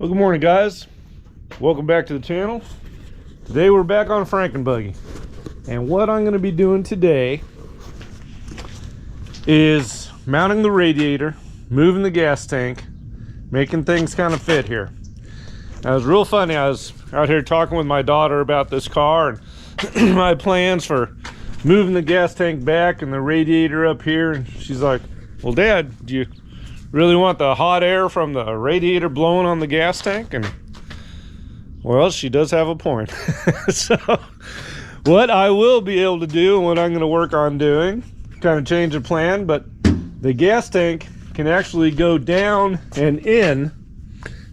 Well, good morning, guys. Welcome back to the channel. Today we're back on Frankenbuggy, and what I'm going to be doing today is mounting the radiator, moving the gas tank, making things kind of fit here. Now, it was real funny. I was out here talking with my daughter about this car and my plans for moving the gas tank back and the radiator up here, and she's like, well, Dad, do you really want the hot air from the radiator blowing on the gas tank? And well, she does have a point. So what I will be able to do and what I'm going to work on doing, kind of change the plan, but the gas tank can actually go down and in,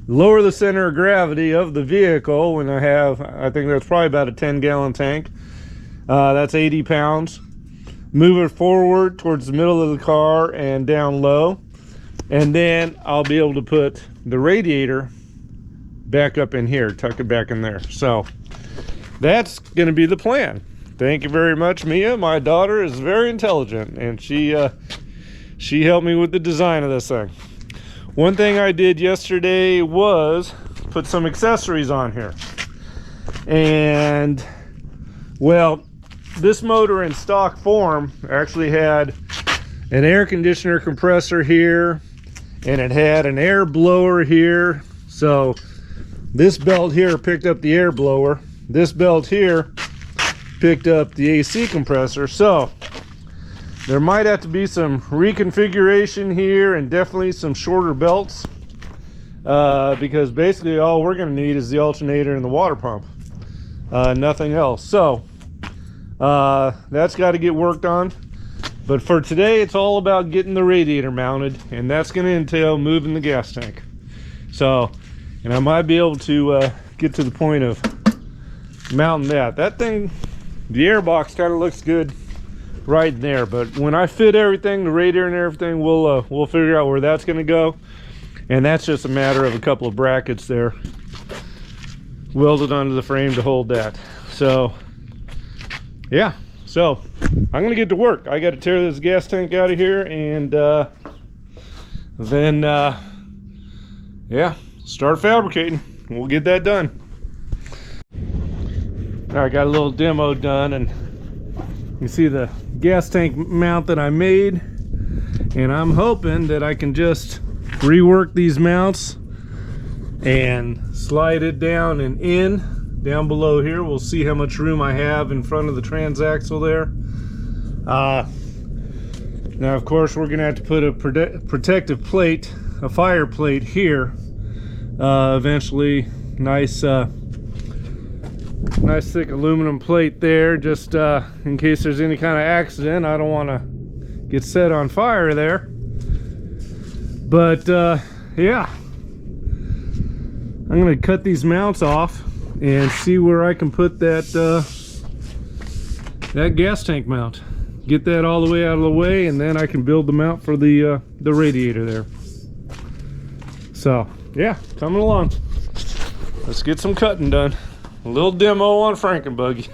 lower the center of gravity of the vehicle. When I think that's probably about a 10-gallon tank, that's 80 pounds. Move it forward towards the middle of the car and down low, and then I'll be able to put the radiator back up in here, tuck it back in there. So that's going to be the plan. Thank you very much, Mia. My daughter is very intelligent, and she helped me with the design of this thing. One thing I did yesterday was put some accessories on here, and well, this motor in stock form actually had an air conditioner compressor here, and it had an air blower here. So this belt here picked up the air blower. This belt here picked up the AC compressor. So there might have to be some reconfiguration here, and definitely some shorter belts, because basically all we're going to need is the alternator and the water pump, nothing else. So that's got to get worked on. But for today, it's all about getting the radiator mounted, and that's going to entail moving the gas tank. So, and I might be able to get to the point of mounting that thing. The air box kind of looks good right there, but when I fit everything, the radiator and everything, we'll figure out where that's going to go. And that's just a matter of a couple of brackets there welded onto the frame to hold that. So yeah, so I'm gonna get to work. I got to tear this gas tank out of here, and then yeah, start fabricating. We'll get that done. All right, got a little demo done, and you see the gas tank mount that I made, and I'm hoping that I can just rework these mounts and slide it down and in. Down below here, we'll see how much room I have in front of the transaxle there. Now, of course, we're gonna have to put a protective plate, a fire plate here, eventually. Nice thick aluminum plate there, just in case there's any kind of accident. I don't want to get set on fire there. But yeah, I'm gonna cut these mounts off and see where I can put that that gas tank mount. Get that all the way out of the way, and then I can build the mount for the radiator there. So yeah, coming along. Let's get some cutting done. A little demo on Frankenbuggy.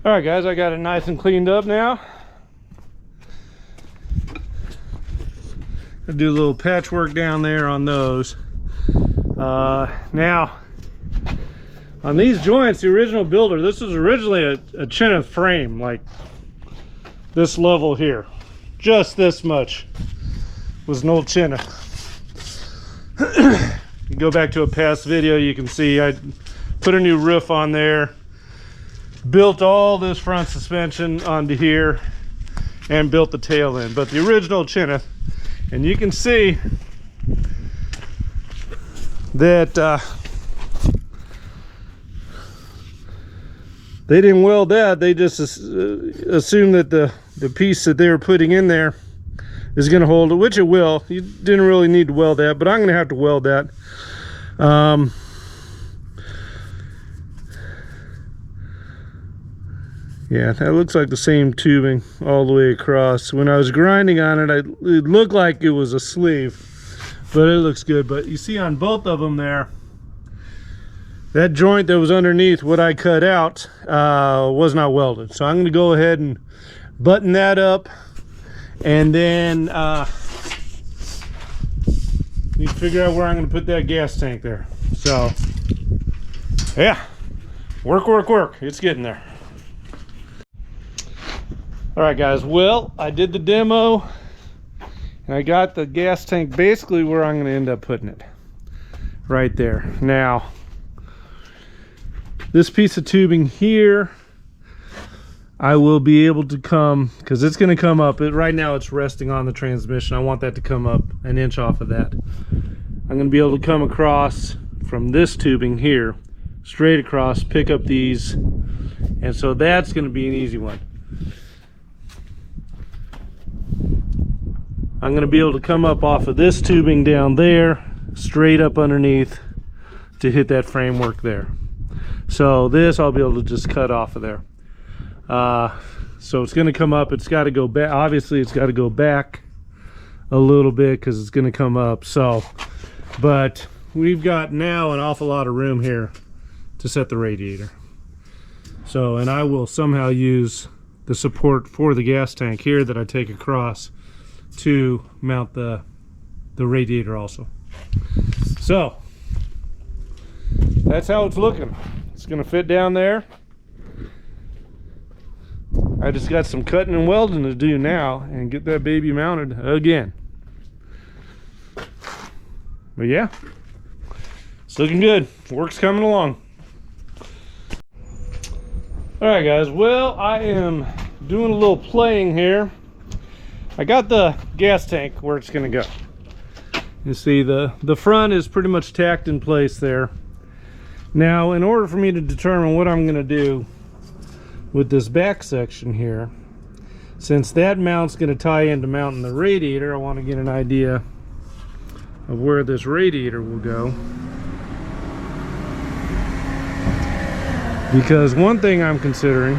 All right, guys, I got it nice and cleaned up now. I do a little patchwork down there on those. Now, on these joints, the original builder, this was originally a chinna frame, like this level here. Just this much was an old chinna. You go back to a past video, you can see I put a new roof on there, built all this front suspension onto here, and built the tail end. But the original chinna, and you can see that they didn't weld that. They just assumed that the piece that they were putting in there is going to hold it, which it will. You didn't really need to weld that, but I'm going to have to weld that. Yeah, that looks like the same tubing all the way across. When I was grinding on it, it looked like it was a sleeve, but it looks good. But you see on both of them there, that joint that was underneath what I cut out was not welded. So I'm going to go ahead and button that up, and then need to figure out where I'm going to put that gas tank there. So yeah, work. It's getting there. All right, guys, well, I did the demo and I got the gas tank basically where I'm going to end up putting it, right there. Now, this piece of tubing here, I will be able to come, because it's going to come up. Right now it's resting on the transmission. I want that to come up an inch off of that. I'm going to be able to come across from this tubing here, straight across, pick up these, and so that's going to be an easy one. I'm going to be able to come up off of this tubing down there, straight up underneath to hit that framework there. So this I'll be able to just cut off of there. So it's going to come up. It's got to go back. Obviously, it's got to go back a little bit because it's going to come up. So, but we've got now an awful lot of room here to set the radiator. So, and I will somehow use the support for the gas tank here that I take across to mount the radiator also. So that's how it's looking. It's gonna fit down there. I just got some cutting and welding to do now and get that baby mounted again. But yeah, it's looking good. Work's coming along. All right, guys, well, I am doing a little playing here. I got the gas tank where it's going to go. You see the front is pretty much tacked in place there. Now, in order for me to determine what I'm going to do with this back section here, since that mount's going to tie into mounting the radiator, I want to get an idea of where this radiator will go. Because one thing I'm considering,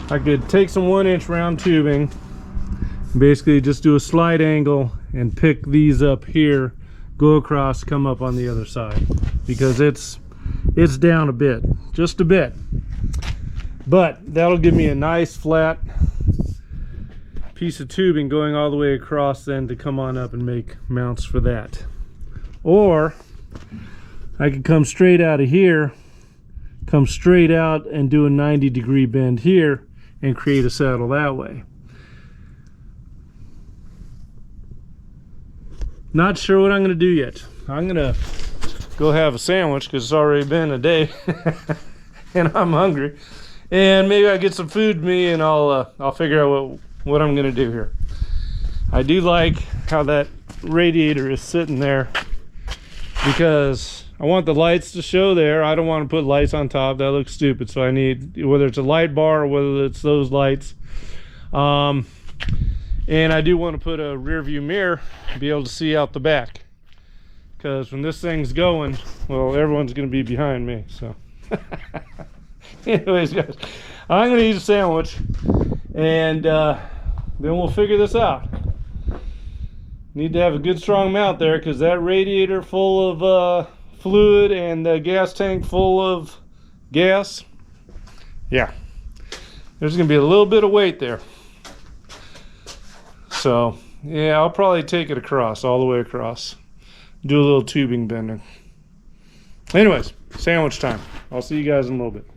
I could take some 1-inch round tubing, basically just do a slight angle and pick these up here, go across, come up on the other side, because it's down a bit, just a bit, but that'll give me a nice flat piece of tubing going all the way across then to come on up and make mounts for that. Or I could come straight out of here, come straight out and do a 90-degree bend here and create a saddle that way. Not sure what I'm going to do yet. I'm going to go have a sandwich because it's already been a day and I'm hungry. And maybe I'll get some food to me and I'll figure out what I'm going to do here. I do like how that radiator is sitting there because I want the lights to show there. I don't want to put lights on top. That looks stupid. So I need, whether it's a light bar or whether it's those lights. And I do want to put a rear view mirror to be able to see out the back. Because when this thing's going, well, everyone's going to be behind me. So anyways, guys, I'm going to eat a sandwich and then we'll figure this out. Need to have a good strong mount there because that radiator full of fluid and the gas tank full of gas, yeah, there's gonna be a little bit of weight there. So yeah, I'll probably take it across, all the way across. Do a little tubing bending. Anyways, sandwich time. I'll see you guys in a little bit.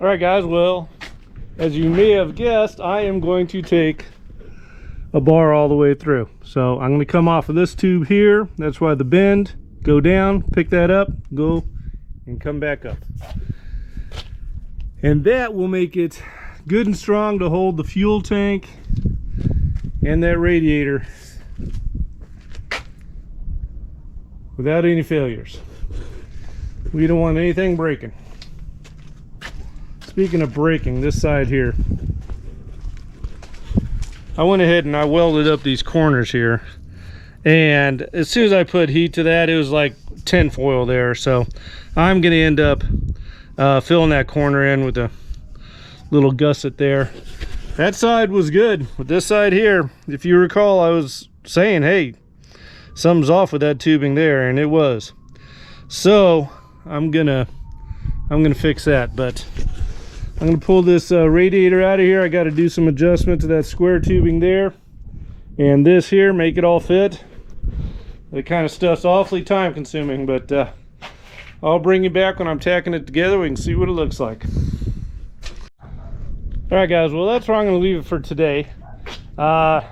All right, guys, well, as you may have guessed, I am going to take a bar all the way through. So I'm going to come off of this tube here. That's why the bend, go down, pick that up, go and come back up. And that will make it good and strong to hold the fuel tank and that radiator without any failures. We don't want anything breaking. Speaking of breaking, this side here, I went ahead and I welded up these corners here, and as soon as I put heat to that, it was like tin foil there. So I'm gonna end up filling that corner in with a little gusset there. That side was good, but this side here, if you recall, I was saying, hey, something's off with that tubing there, and it was. So I'm gonna fix that. But I'm gonna pull this radiator out of here. I got to do some adjustment to that square tubing there and this here, make it all fit. That kind of stuff's awfully time consuming, but I'll bring you back when I'm tacking it together. We can see what it looks like. All right, guys, well, that's where I'm gonna leave it for today. The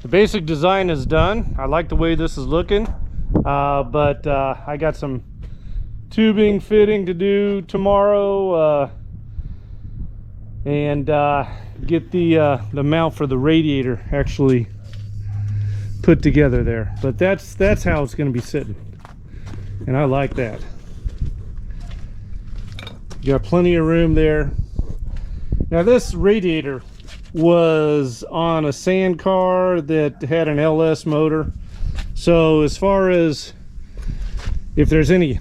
basic design is done. I like the way this is looking, but I got some tubing fitting to do tomorrow, and get the mount for the radiator actually put together there. But that's how it's going to be sitting, and I like that. You got plenty of room there. Now this radiator was on a sand car that had an LS motor, so as far as if there's any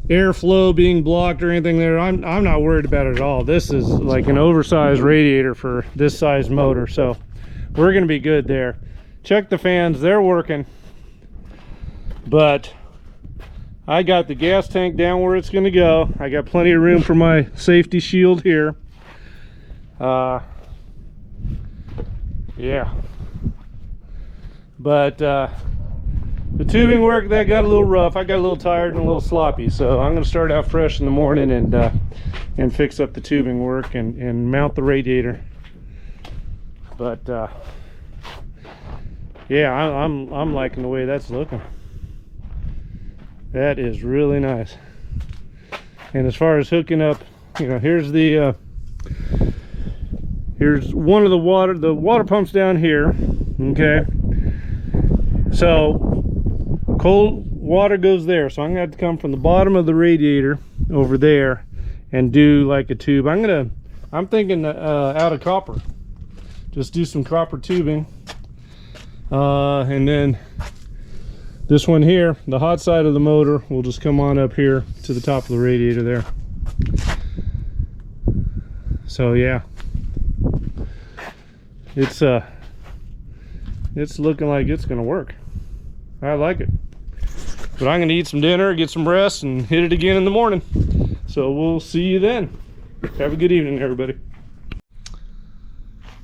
airflow being blocked or anything there, I'm not worried about it at all. This is like an oversized radiator for this size motor, so we're gonna be good there. Check the fans, they're working, but I got the gas tank down where it's gonna go. I got plenty of room for my safety shield here. Yeah, but the tubing work, that got a little rough. I got a little tired and a little sloppy, so I'm going to start out fresh in the morning and fix up the tubing work and mount the radiator. But yeah, I'm liking the way that's looking. That is really nice. And as far as hooking up, you know, here's the here's one of the water pumps down here. Okay, so cold water goes there, so I'm gonna have to come from the bottom of the radiator over there and do like a tube. I'm thinking out of copper, just do some copper tubing, and then this one here, the hot side of the motor, will just come on up here to the top of the radiator there. So yeah, it's looking like it's gonna work. I like it. But I'm gonna eat some dinner, get some rest, and hit it again in the morning. So we'll see you then. Have a good evening, everybody.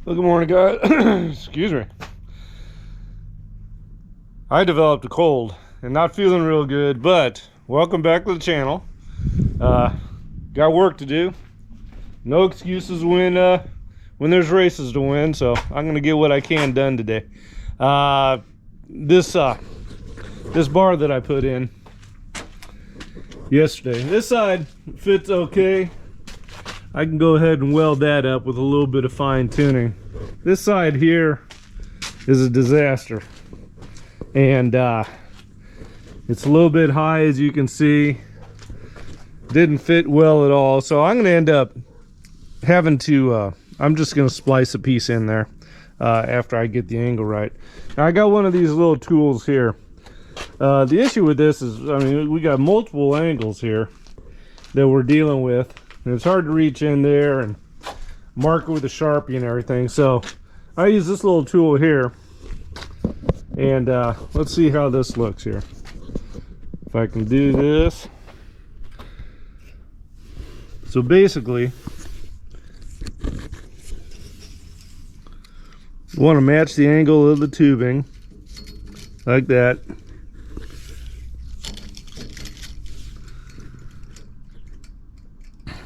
Well, good morning, guys. Excuse me. I developed a cold and not feeling real good, but welcome back to the channel. Got work to do. No excuses when there's races to win, so I'm gonna get what I can done today. This bar that I put in yesterday, this side fits okay. I can go ahead and weld that up with a little bit of fine tuning. This side here is a disaster, and it's a little bit high, as you can see. Didn't fit well at all, so I'm gonna end up having to I'm just gonna splice a piece in there after I get the angle right. Now I got one of these little tools here. The issue with this is, I mean, we got multiple angles here that we're dealing with, and it's hard to reach in there and mark it with a Sharpie and everything. So I use this little tool here, and let's see how this looks here. If I can do this. So basically, you want to match the angle of the tubing like that.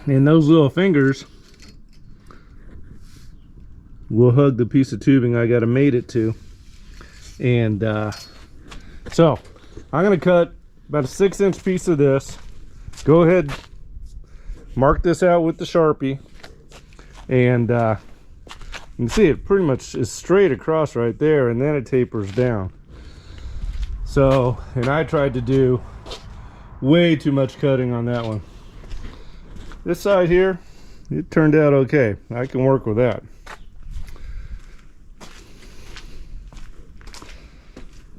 And those little fingers will hug the piece of tubing I got to mate it to. And so I'm going to cut about a 6-inch piece of this. Go ahead, mark this out with the Sharpie, and you can see it pretty much is straight across right there, and then it tapers down. So, and I tried to do way too much cutting on that one. This side here, it turned out okay. I can work with that.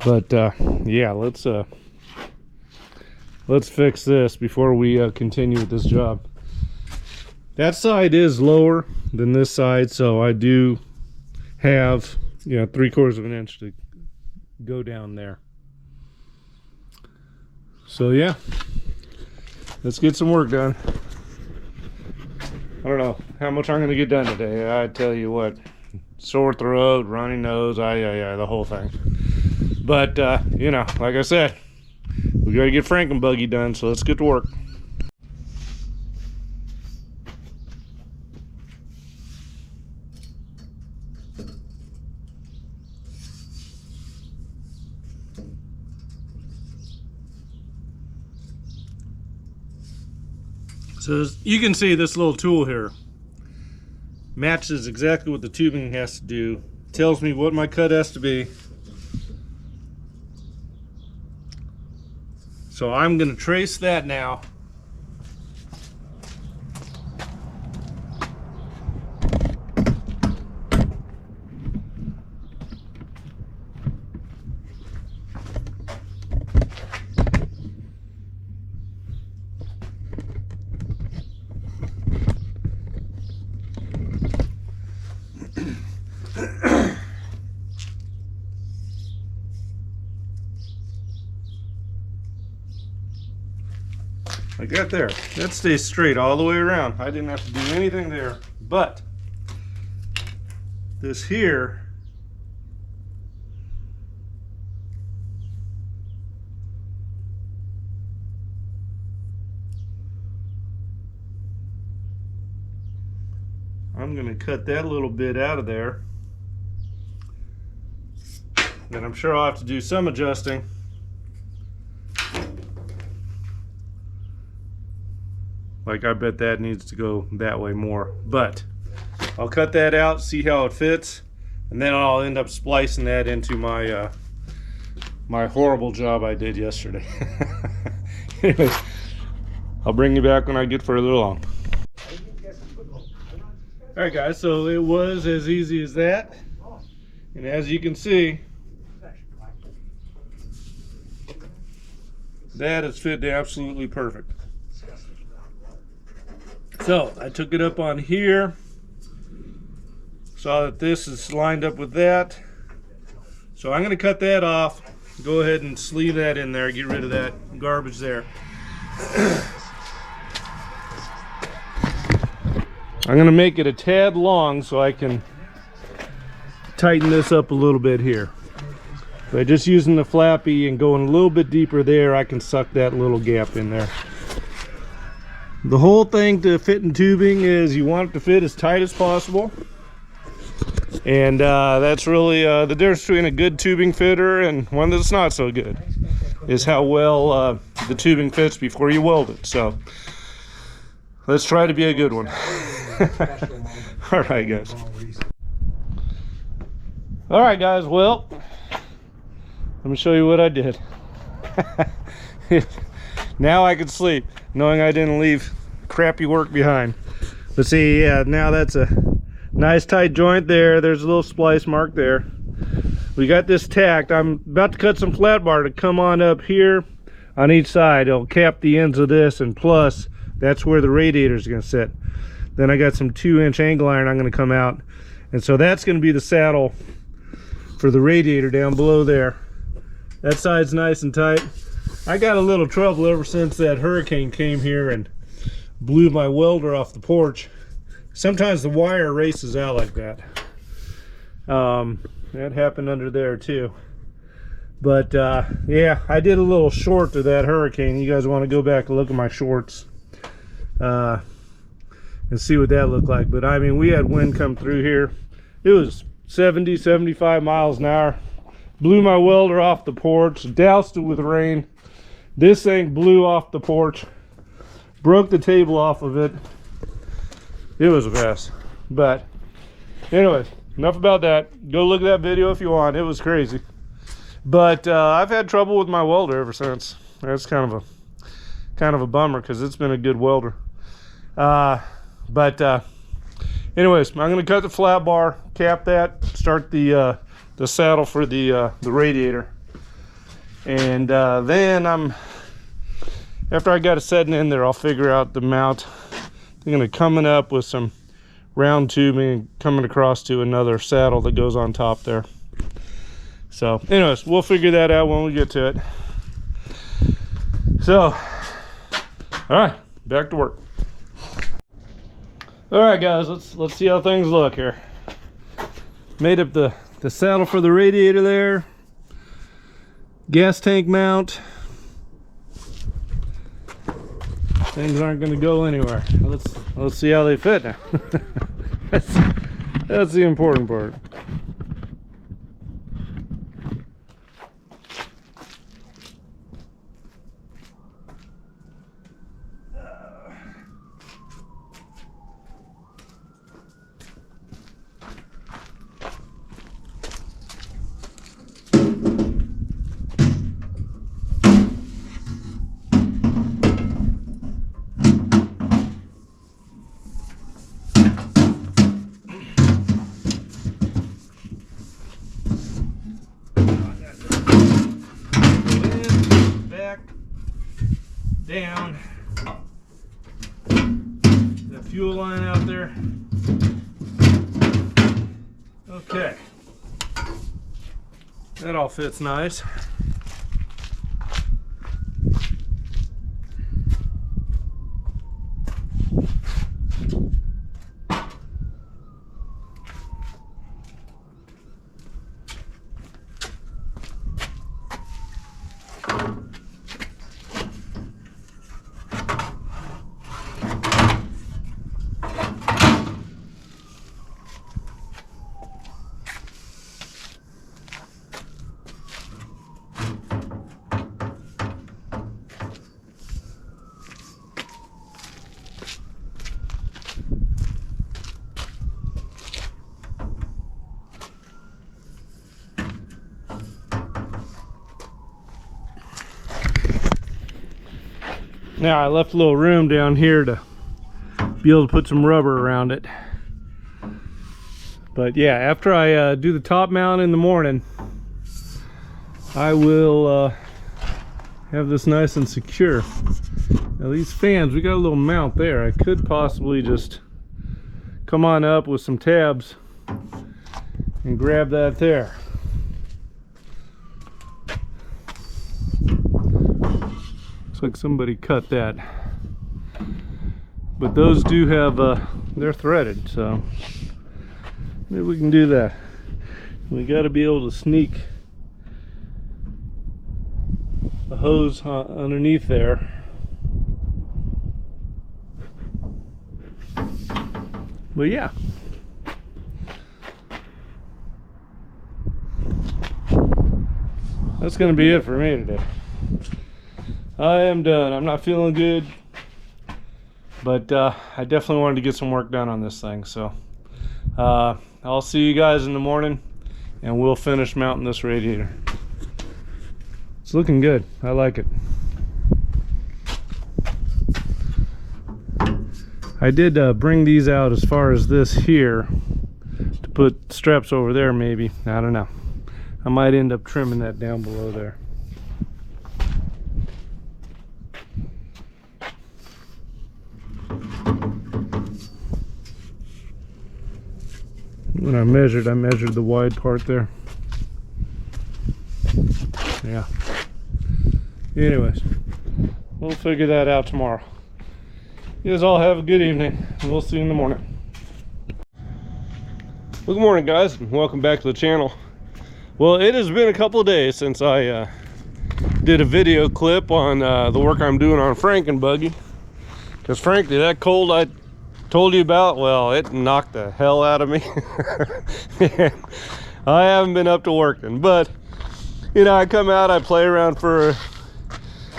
But yeah, let's fix this before we continue with this job. That side is lower than this side, so I do have, you know, 3/4 of an inch to go down there. So yeah, let's get some work done. I don't know how much I'm going to get done today. I tell you what, sore throat, runny nose, the whole thing. But you know, like I said, we got to get Frankenbuggy done, so let's get to work. So as you can see, this little tool here matches exactly what the tubing has to do. Tells me what my cut has to be. So I'm going to trace that now like that there. That stays straight all the way around. I didn't have to do anything there. But this here, I'm going to cut that little bit out of there. And I'm sure I'll have to do some adjusting. Like, I bet that needs to go that way more. But I'll cut that out, see how it fits, and then I'll end up splicing that into my my horrible job I did yesterday. Anyways, I'll bring you back when I get further along. Alright guys, so it was as easy as that. And as you can see, that is fit absolutely perfect. So I took it up on here, saw that this is lined up with that. So I'm going to cut that off, go ahead and sleeve that in there, get rid of that garbage there. I'm going to make it a tad long so I can tighten this up a little bit here. By just using the flappy and going a little bit deeper there, I can suck that little gap in there. The whole thing to fit in tubing is you want it to fit as tight as possible. And that's really the difference between a good tubing fitter and one that's not so good, is how well the tubing fits before you weld it. So let's try to be a good one. All right, guys. All right, guys. Well, let me show you what I did. Now I can sleep, knowing I didn't leave crappy work behind. But see, yeah, now that's a nice tight joint there. There's a little splice mark there. We got this tacked. I'm about to cut some flat bar to come on up here on each side. It'll cap the ends of this, and plus, that's where the radiator is going to sit. Then I got some 2-inch angle iron I'm going to come out. And so that's going to be the saddle for the radiator down below there. That side's nice and tight. I got a little trouble ever since that hurricane came here and blew my welder off the porch. Sometimes the wire races out like that. That happened under there too. But yeah, I did a little short to that hurricane. You guys want to go back and look at my shorts and see what that looked like. But I mean, we had wind come through here. It was 70, 75 miles an hour. Blew my welder off the porch, doused it with rain. This thing blew off the porch, broke the table off of it. It was a mess. But anyways, enough about that. Go look at that video if you want. It was crazy. But I've had trouble with my welder ever since. That's kind of a bummer, because it's been a good welder. Anyways, I'm going to cut the flat bar, cap that, start the saddle for the radiator. And then after I got it setting in there, I'll figure out the mount. I'm going to coming up with some round tubing and coming across to another saddle that goes on top there. So anyways, we'll figure that out when we get to it. So, all right, back to work. All right, guys, let's see how things look here. Made up the saddle for the radiator there. Gas tank mount. Things aren't going to go anywhere. Let's see how they fit now. that's the important part. Down the fuel line out there. Okay, that all fits nice. Now I left a little room down here to be able to put some rubber around it. But yeah, after I do the top mount in the morning, I will have this nice and secure. Now these fans, we got a little mount there. I could possibly just come on up with some tabs and grab that there. Looks like somebody cut that. But those do have, they're threaded, so maybe we can do that. We got to be able to sneak a hose underneath there. But yeah. That's going to be it for me today. I am done. I'm not feeling good, but I definitely wanted to get some work done on this thing. So I'll see you guys in the morning, and we'll finish mounting this radiator. It's looking good. I like it. I did bring these out as far as this here to put straps over there maybe. I don't know. I might end up trimming that down below there. When I measured the wide part there. Yeah. Anyways, we'll figure that out tomorrow. You guys all have a good evening, and we'll see you in the morning. Well, good morning, guys, and welcome back to the channel. Well, it has been a couple of days since I did a video clip on the work I'm doing on Frankenbuggy. Because frankly, that cold I told you about, well, it knocked the hell out of me. I haven't been up to working, but you know, I come out, I play around for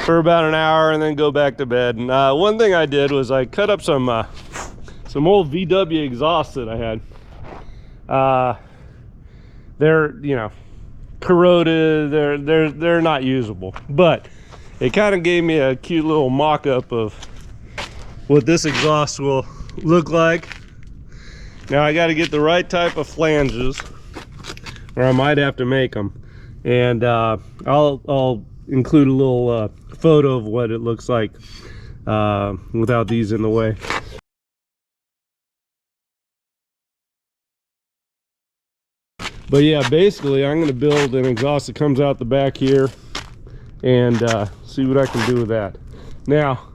about an hour and then go back to bed. And one thing I did was I cut up some old VW exhausts that I had. They're, you know, corroded, they're not usable, but it kind of gave me a cute little mock-up of what this exhaust will look like. Now I got to get the right type of flanges, or I might have to make them, and I'll include a little photo of what it looks like without these in the way. But yeah, basically I'm going to build an exhaust that comes out the back here and see what I can do with that. Now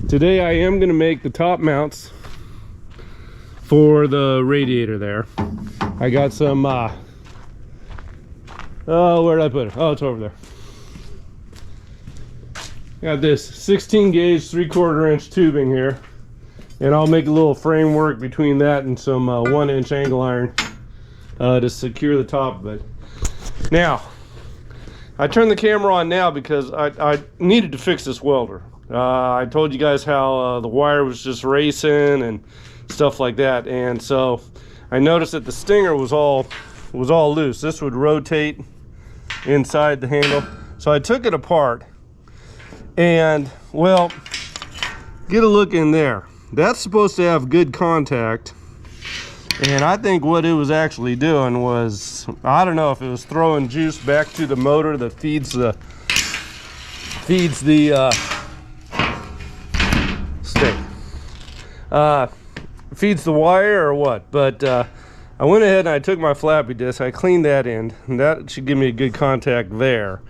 today I am going to make the top mounts for the radiator there. I got some where did I put it? Oh, it's over there. Got this 16 gauge 3/4 inch tubing here, and I'll make a little framework between that and some 1 inch angle iron to secure the top of it. Now I turned the camera on now because I needed to fix this welder. I told you guys how the wire was just racing and stuff like that, and so I noticed that the stinger was all loose. This would rotate inside the handle, so I took it apart, and well, get a look in there. That's supposed to have good contact, and I think what it was actually doing was, I don't know if it was throwing juice back to the motor that feeds the feeds the wire or what, but I went ahead and I took my flappy disc, I cleaned that end, and that should give me a good contact there.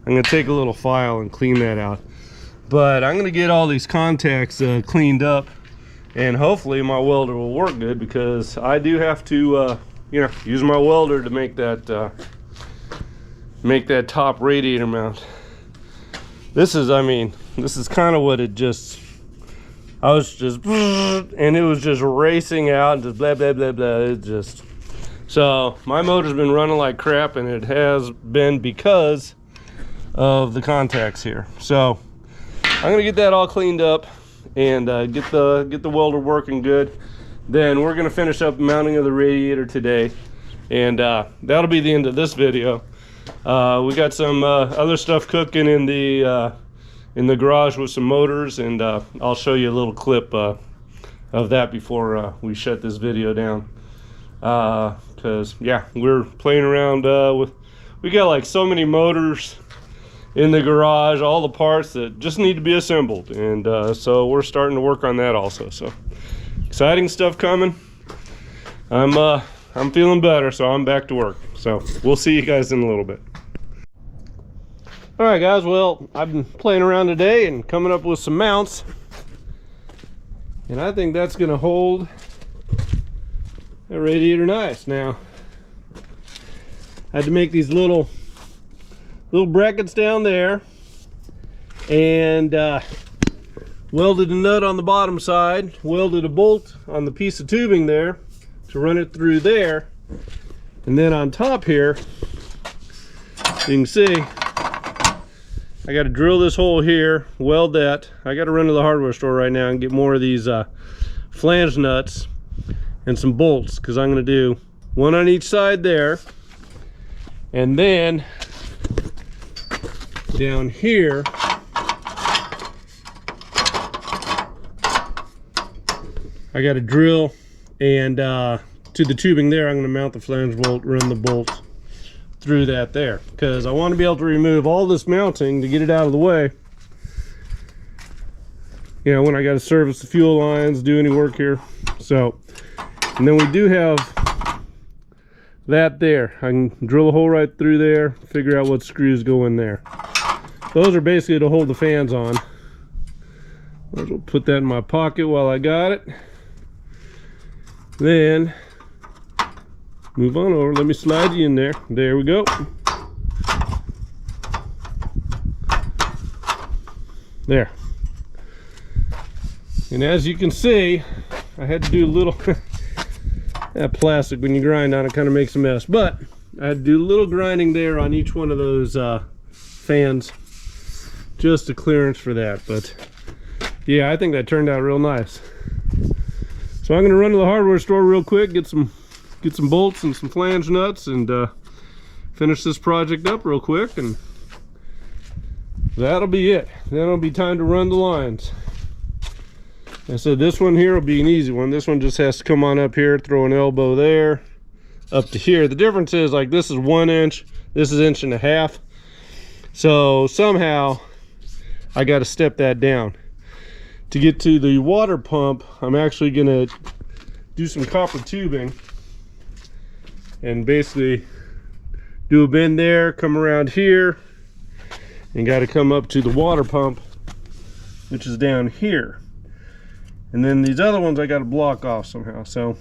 I'm going to take a little file and clean that out, but I'm going to get all these contacts cleaned up, and hopefully my welder will work good, because I do have to you know, use my welder to make that top radiator mount. This is, I mean, this is kind of what it just, I was just, and it was just racing out and just blah blah blah blah. It just, so my motor's been running like crap, and it has been because of the contacts here. So I'm gonna get that all cleaned up and get the welder working good. Then we're gonna finish up mounting of the radiator today, and that'll be the end of this video. We got some other stuff cooking in the in the garage with some motors, and I'll show you a little clip of that before we shut this video down. Because yeah, we're playing around with, we got like so many motors in the garage, all the parts that just need to be assembled, and so we're starting to work on that also. So exciting stuff coming. I'm feeling better, so I'm back to work. So we'll see you guys in a little bit. All right, guys, well, I've been playing around today and coming up with some mounts, and I think that's going to hold that radiator nice. Now, I had to make these little brackets down there, and welded a nut on the bottom side, welded a bolt on the piece of tubing there to run it through there, and then on top here, you can see I got to drill this hole here, weld that. I got to run to the hardware store right now and get more of these flange nuts and some bolts, because I'm going to do one on each side there, and then down here I got to drill, and to the tubing there I'm going to mount the flange bolt, run the bolt through that there, because I want to be able to remove all this mounting to get it out of the way, you know, when I got to service the fuel lines, do any work here. So, and then we do have that there. I can drill a hole right through there, figure out what screws go in there. Those are basically to hold the fans on. I'll put that in my pocket while I got it. Then move on over. Let me slide you in there. There we go. There. And as you can see, I had to do a little that plastic, when you grind on it, kind of makes a mess, but I had to do a little grinding there on each one of those fans, just a clearance for that. But yeah, I think that turned out real nice. So I'm going to run to the hardware store real quick, get some bolts and some flange nuts, and finish this project up real quick, and that'll be it. Then it'll be time to run the lines. I said this one here will be an easy one. This one just has to come on up here, throw an elbow there, up to here. The difference is, like, this is 1 inch, this is 1.5 inches. So somehow I got to step that down. To get to the water pump, I'm actually gonna do some copper tubing and basically do a bend there, come around here, and got to come up to the water pump, which is down here. And then these other ones I got to block off somehow. So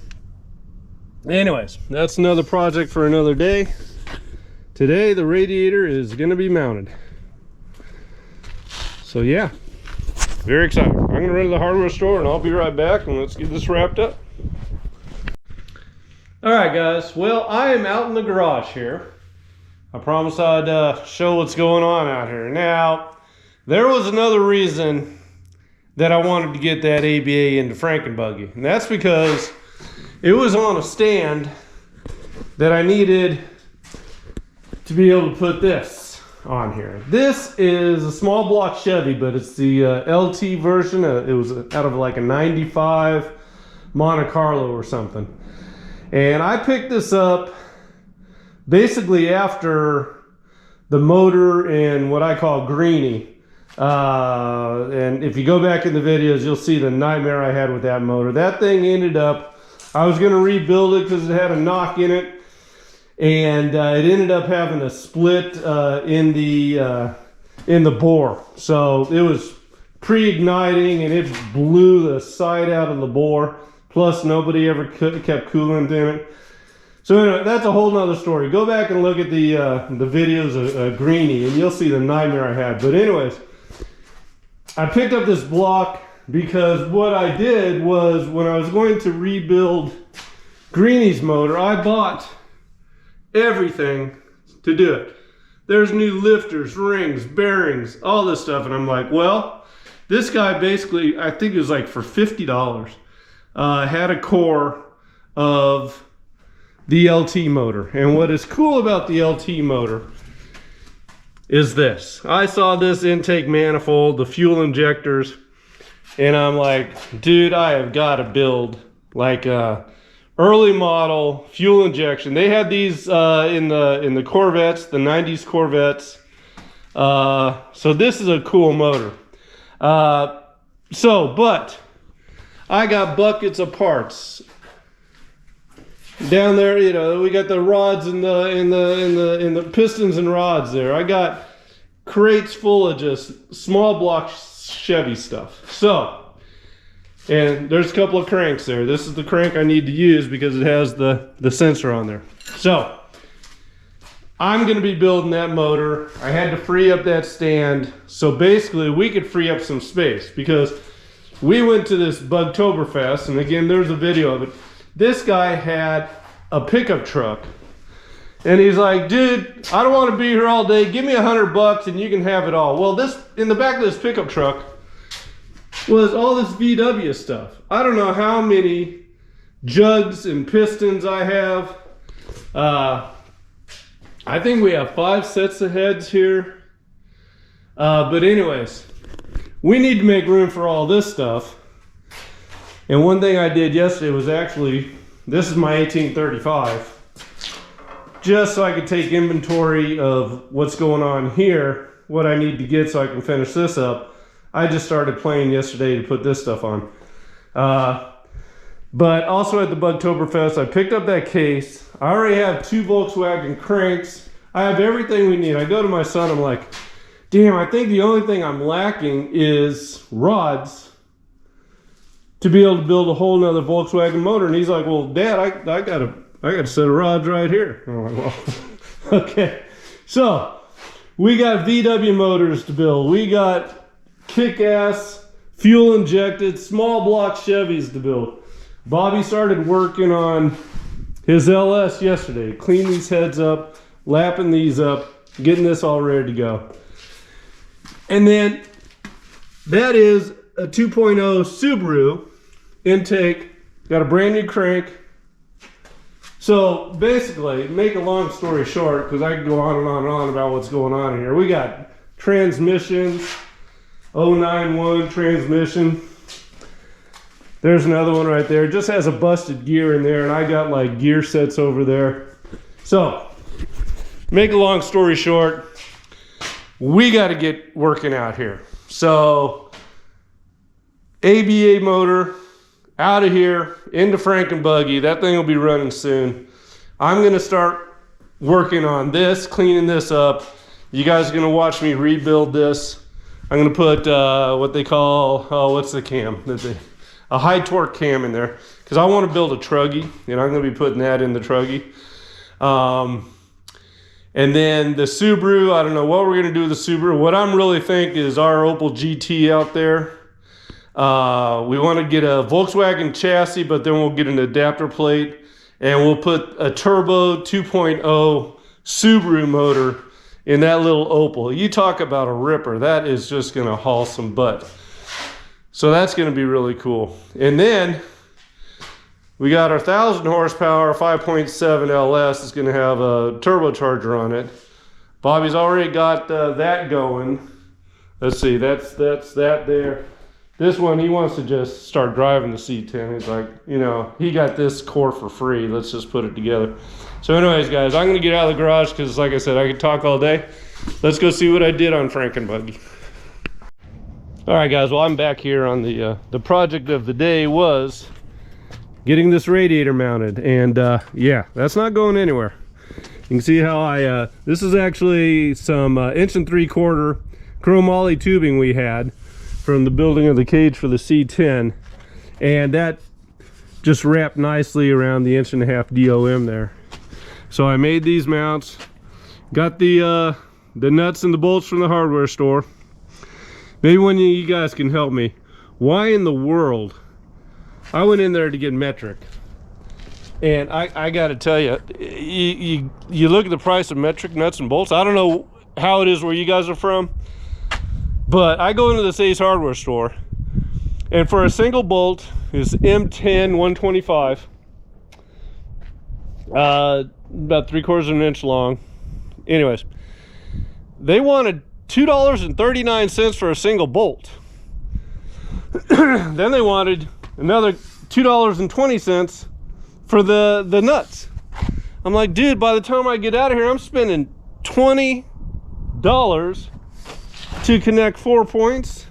anyways, that's another project for another day. Today the radiator is going to be mounted. So yeah, very excited. I'm going to run to the hardware store and I'll be right back, and let's get this wrapped up. All right, guys, well, I am out in the garage here. I promised I'd show what's going on out here. Now, there was another reason that I wanted to get that ABA into Frankenbuggy, and that's because it was on a stand that I needed to be able to put this on here. This is a small block Chevy, but it's the LT version. It was out of like a 95 Monte Carlo or something. And I picked this up basically after the motor and what I call greenie. And if you go back in the videos, you'll see the nightmare I had with that motor. That thing ended up, I was going to rebuild it because it had a knock in it, and it ended up having a split in the bore. So it was pre-igniting, and it blew the side out of the bore. Plus, nobody ever kept coolant in it. So anyway, that's a whole nother story. Go back and look at the videos of greenie, and you'll see the nightmare I had. But anyways, I picked up this block because what I did was, when I was going to rebuild Greenie's motor, I bought everything to do it. There's new lifters, rings, bearings, all this stuff. And I'm like, well, this guy basically, I think it was like for $50, had a core of the LT motor. And what is cool about the LT motor is this. I saw this intake manifold, the fuel injectors, and I'm like, dude, I have got to build like a early model fuel injection. They had these in the Corvettes, the 90s Corvettes. So this is a cool motor. But I got buckets of parts down there. You know, we got the rods and the pistons and rods there. I got crates full of just small block Chevy stuff. So, and there's a couple of cranks there. This is the crank I need to use because it has the sensor on there. So I'm going to be building that motor. I had to free up that stand. So basically we could free up some space because we went to this Bugtoberfest, and again, there's a video of it. This guy had a pickup truck, and he's like, dude, I don't want to be here all day. Give me $100 and you can have it all. Well, this, in the back of this pickup truck was all this VW stuff. I don't know how many jugs and pistons I have. I think we have 5 sets of heads here. But anyways, we need to make room for all this stuff. And one thing I did yesterday was actually, this is my 1835, just so I could take inventory of what's going on here, what I need to get so I can finish this up. I just started playing yesterday to put this stuff on. But also at the Bugtoberfest, I picked up that case. I already have 2 Volkswagen cranks. I have everything we need. I go to my son, I'm like, damn, I think the only thing I'm lacking is rods to be able to build a whole nother Volkswagen motor. And he's like, well, Dad, I got a set of rods right here. And I'm like, well, okay. So we got VW motors to build. We got kick-ass, fuel-injected, small block Chevys to build. Bobby started working on his LS yesterday, cleaning these heads up, lapping these up, getting this all ready to go. And then that is a 2.0 Subaru intake, got a brand new crank. So basically, make a long story short, because I can go on and on and on about what's going on here. We got transmissions, 091 transmission. There's another one right there. It just has a busted gear in there, and I got like gear sets over there. So, make a long story short, we got to get working out here. So, ABA motor out of here into Frankenbuggy. That thing will be running soon. I'm going to start working on this, cleaning this up. You guys are going to watch me rebuild this. I'm going to put what they call, what's the cam? A high torque cam in there, because I want to build a truggy, and I'm going to be putting that in the truggy. And then the Subaru, I don't know what we're going to do with the Subaru. What I'm really thinking is our Opel GT out there. We want to get a Volkswagen chassis, but then we'll get an adapter plate, and we'll put a turbo 2.0 Subaru motor in that little Opel. You talk about a ripper. That is just going to haul some butt. So that's going to be really cool. And then we got our 1,000 horsepower 5.7 LS. It's going to have a turbocharger on it. Bobby's already got that going. Let's see, that's that there. This one, he wants to just start driving the C10. He's like, you know, he got this core for free. Let's just put it together. So anyways, guys, I'm going to get out of the garage because, like I said, I could talk all day. Let's go see what I did on Frankenbuggy. All right, guys, well, I'm back here on the project of the day was getting this radiator mounted. And yeah, that's not going anywhere. You can see how I, this is actually some 1 3/4 chromoly tubing we had from the building of the cage for the C10. And that just wrapped nicely around the 1.5 DOM there. So I made these mounts, got the nuts and the bolts from the hardware store. Maybe one of you guys can help me. Why in the world? I went in there to get metric. And I got to tell you, you look at the price of metric nuts and bolts. I don't know how it is where you guys are from, but I go into this Ace hardware store, and for a single bolt is M10 125, about 3/4 of an inch long. Anyways, they wanted $2.39 for a single bolt. Then they wanted another $2.20 for the nuts. I'm like, dude, by the time I get out of here, I'm spending $20 to connect 4 points.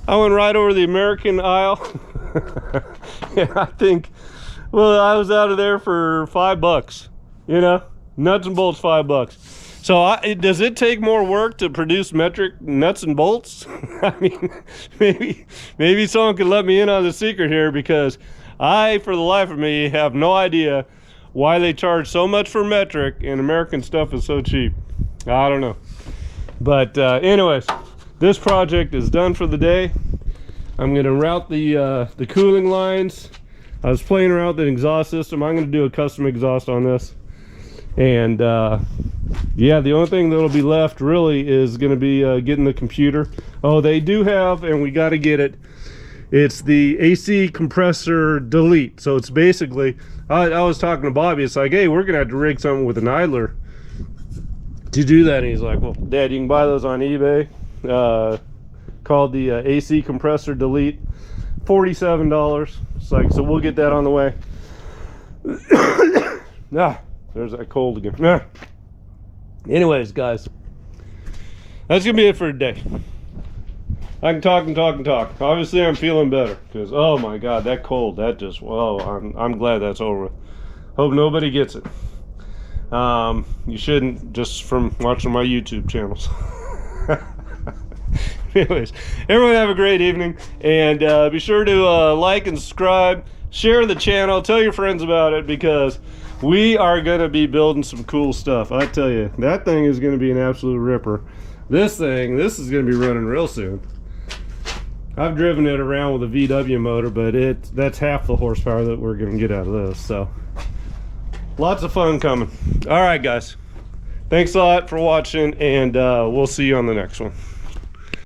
I went right over the American aisle. And I think, well, I was out of there for $5, you know, nuts and bolts, $5. So does it take more work to produce metric nuts and bolts? I mean, maybe someone could let me in on the secret here, because I, for the life of me, have no idea why they charge so much for metric and American stuff is so cheap. I don't know. But anyways, this project is done for the day. I'm going to route the cooling lines. I was playing around with the exhaust system. I'm going to do a custom exhaust on this. And yeah, the only thing that'll be left really is going to be getting the computer. Oh, they do have, and we got to get it, it's the AC compressor delete. So it's basically, I was talking to Bobby, it's like, hey, we're going to have to rig something with an idler to do that. And he's like, well, Dad, you can buy those on eBay, called the AC compressor delete, $47. It's like, so we'll get that on the way. There's that cold again. Anyways, guys, that's gonna be it for today. I can talk and talk and talk. Obviously I'm feeling better, because oh my god, that cold, that just, well, I'm glad that's over with. Hope nobody gets it. You shouldn't, just from watching my YouTube channels. Anyways, everyone have a great evening, and be sure to like and subscribe, share the channel, tell your friends about it, because we are going to be building some cool stuff. I tell you, that thing is going to be an absolute ripper. This is going to be running real soon. I've driven it around with a VW motor, but that's half the horsepower that we're going to get out of this. So lots of fun coming. All right, guys, thanks a lot for watching, and we'll see you on the next one.